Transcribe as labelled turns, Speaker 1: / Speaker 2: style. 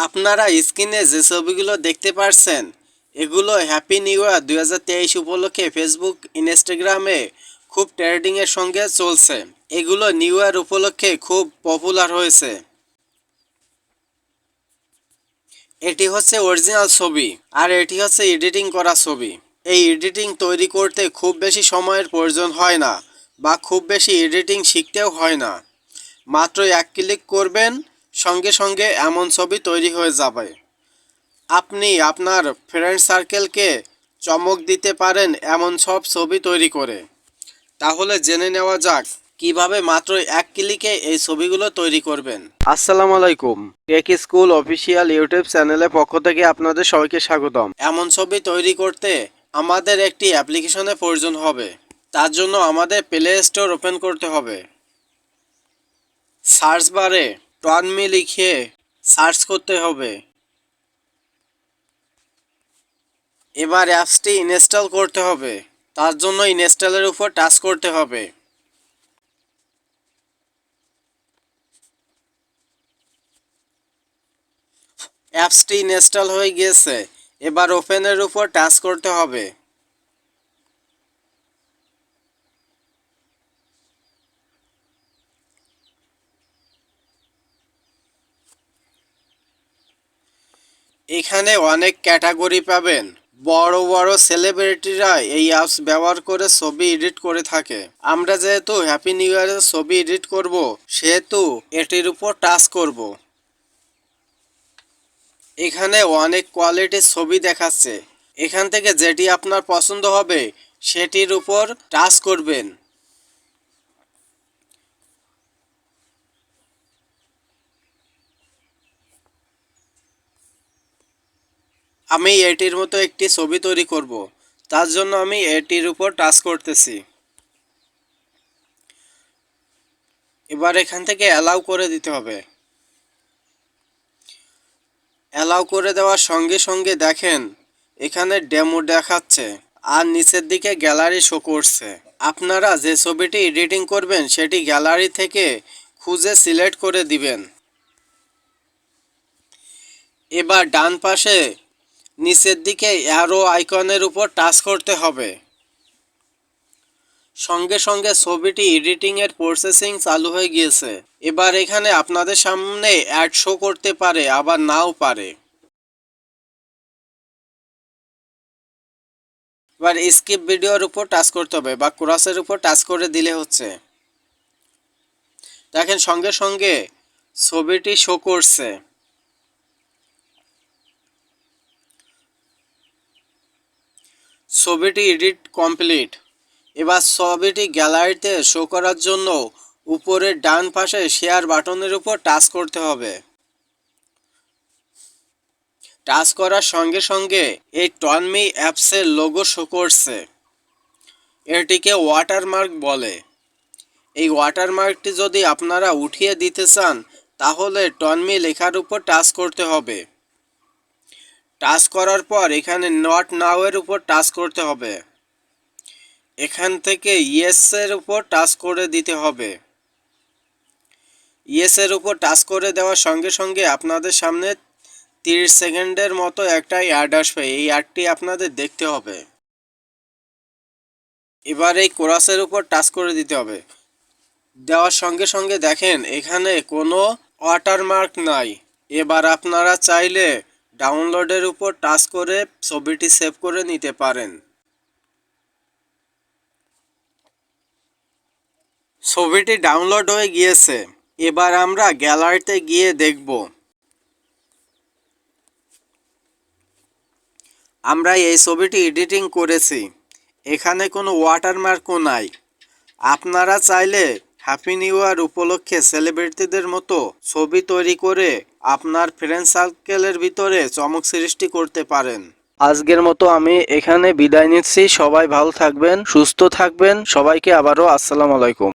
Speaker 1: আপনারা স্ক্রিনে যে ছবিগুলো দেখতে পারছেন এগুলো হ্যাপি নিউ ইয়ার 2023 উপলক্ষে ফেসবুক ইনস্টাগ্রামে খুব ট্রেন্ডিংয়ের সঙ্গে চলছে। এগুলো নিউ ইয়ার উপলক্ষে খুব পপুলার হয়েছে। এটি হচ্ছে অরিজিনাল ছবি আর এটি হচ্ছে এডিটিং করা ছবি। এই এডিটিং তৈরি করতে খুব বেশি সময়ের প্রয়োজন হয় না বা খুব বেশি এডিটিং শিখতেও হয় না। মাত্র এক ক্লিক করবেন, সঙ্গে সঙ্গে এমন ছবি তৈরি হয়ে যাবে। আপনি আপনার ফ্রেন্ড সার্কেলকে চমক দিতে পারেন এমন সব ছবি তৈরি করে। তাহলে জেনে নেওয়া যাক কিভাবে মাত্র এক ক্লিকে এই ছবিগুলো তৈরি করবেন। আসসালামু আলাইকুম, টেক স্কুল অফিসিয়াল ইউটিউব চ্যানেলের পক্ষ থেকে আপনাদের সবাইকে স্বাগতম। এমন ছবি তৈরি করতে আমাদের একটি অ্যাপ্লিকেশনের প্রয়োজন হবে। তার জন্য আমাদের প্লে স্টোর ওপেন করতে হবে। সার্চ বারে টনমি লিখে সার্চ করতে হবে। এবার অ্যাপসটি ইনস্টল করতে হবে। তার জন্য ইনস্টলের উপর টাচ করতে হবে। অ্যাপসটি ইনস্টল হয়ে গিয়েছে। এবার ওপেনের উপর টাচ করতে হবে। এখানে অনেক ক্যাটাগরি পাবেন। বড় বড় সেলিব্রিটিরা এই অ্যাপস ব্যবহার করে ছবি এডিট করে থাকে। আমরা যেহেতু হ্যাপি নিউ ইয়ারের ছবি এডিট করব, সেহেতু এটির উপর টাচ করব। এখানে অনেক কোয়ালিটির ছবি দেখাচ্ছে। এখান থেকে যেটি আপনার পছন্দ হবে সেটির উপর টাচ করবেন। আমি এটির মতো একটি ছবি তৈরি করব। তার জন্য আমি এটির উপর টাচ করতেছি। এবার এখান থেকে অ্যালাউ করে দিতে হবে। অ্যালাউ করে দেওয়ার সঙ্গে সঙ্গে দেখেন এখানে ডেমো দেখাচ্ছে আর নিচের দিকে গ্যালারি শো করছে। আপনারা যে ছবিটি এডিটিং করবেন সেটি গ্যালারি থেকে খুঁজে সিলেক্ট করে দিবেন। এবার ডান পাশে নিচের দিকে অ্যারো আইকনের উপর টাচ করতে হবে। সঙ্গে সঙ্গে ছবিটি এডিটিংয়ের প্রসেসিং চালু হয়ে গিয়েছে। এবার এখানে আপনাদের সামনে অ্যাড শো করতে পারে, আবার নাও পারে। এবার স্কিপ ভিডিওর উপর টাচ করতে হবে বা ক্রসের উপর টাচ করে দিলে হচ্ছে। দেখেন সঙ্গে সঙ্গে ছবিটি শো করছে। ছবিটি এডিট কমপ্লিট। এবার ছবিটি গ্যালারিতে শো করার জন্য উপরের ডান পাশে শেয়ার বাটনের উপর টাচ করতে হবে। টাচ করার সঙ্গে সঙ্গে এই টনমি অ্যাপসের লোগো শো করছে। এটিকে ওয়াটারমার্ক বলে। এই ওয়াটারমার্কটি যদি আপনারা উঠিয়ে দিতে চান তাহলে টনমি লেখার উপর টাচ করতে হবে। টাচ করার পর এখানে নট নাও এর উপর টাচ করতে হবে। এখান থেকে ইয়েস এর উপর টাচ করে দিতে হবে। ইয়েস এর উপর টাচ করে দেওয়ার সঙ্গে সঙ্গে আপনাদের সামনে 30 সেকেন্ডের মতো একটা অ্যাড আসবে। এই অ্যাডটি আপনাদের দেখতে হবে। এবার এই কোরাসের উপর টাচ করে দিতে হবে। দেওয়ার সঙ্গে সঙ্গে দেখেন এখানে কোনো ওয়াটারমার্ক নাই। এবার আপনারা চাইলে ডাউনলোডের উপর টাচ করে ছবিটি সেভ করে নিতে পারেন। ছবিটি ডাউনলোড হয়ে গিয়েছে। এবার আমরা গ্যালারিতে গিয়ে দেখব। আমরা এই ছবিটি এডিটিং করেছি। এখানে কোনো ওয়াটারমার্কও নাই। আপনারা চাইলে হ্যাপি নিউ ইয়ার উপলক্ষে সেলিব্রিটিদের মতো ছবি তৈরি করে আপনার ফ্রেন্ড সার্কেলের ভিতরে চমক সৃষ্টি করতে পারেন। আজকের মতো আমি এখানে বিদায় নিচ্ছি। সবাই ভালো থাকবেন, সুস্থ থাকবেন। সবাইকে আবারও আসসালামু আলাইকুম।